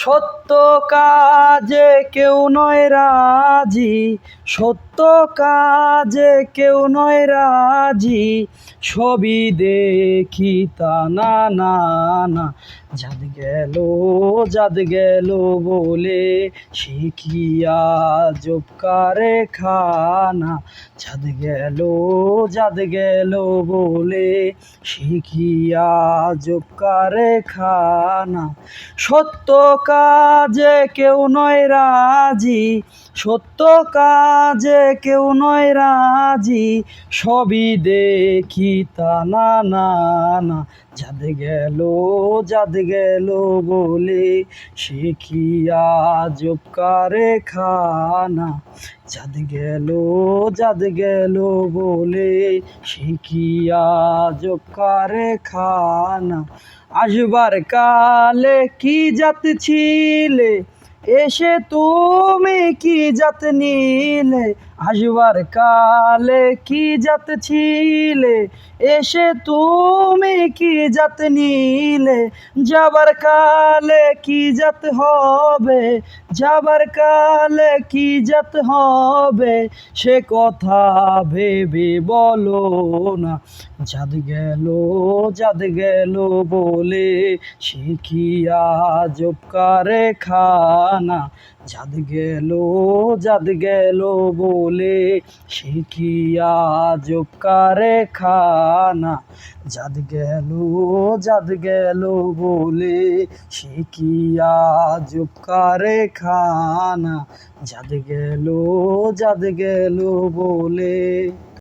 সত্য কাজে কেউ নয় রাজি, সত্য কাজে কেউ নয় রাজি, সবই দেখি তা না না না। জাত গেল বলে শিখিয়া জবকারে খানা, জাত গেল বলে শিখিয়া জবকারে খানা। সত্য কাজে কেউ নয় রাজি, সত্য কাজে কেউ নয় রাজি, সবই দেখি তা না না না। জাত গেল বলে শিখিয়া জবকারে খানা, জাত গেল বলে শিখিয়া জবকারে খানা। আসবার কালে কি জাত ছিলে, এসে তুমি কি জাত নিলে। আসবার কালে কি জাত ছিলে, এসে তুমি কি জাত নিলে। যাবার কালে কি জাত হবে, যাবার কালে কি জাত হবে, সে কথা ভেবে বলো না। জাত গেল বলে শিখিয়া জবকারে খানা, জাত গেল বলে শিখিয়া জবকারে খানা। জাত গেল বলে শিখিয়া জবকারে খানা, জাত গেল বলে।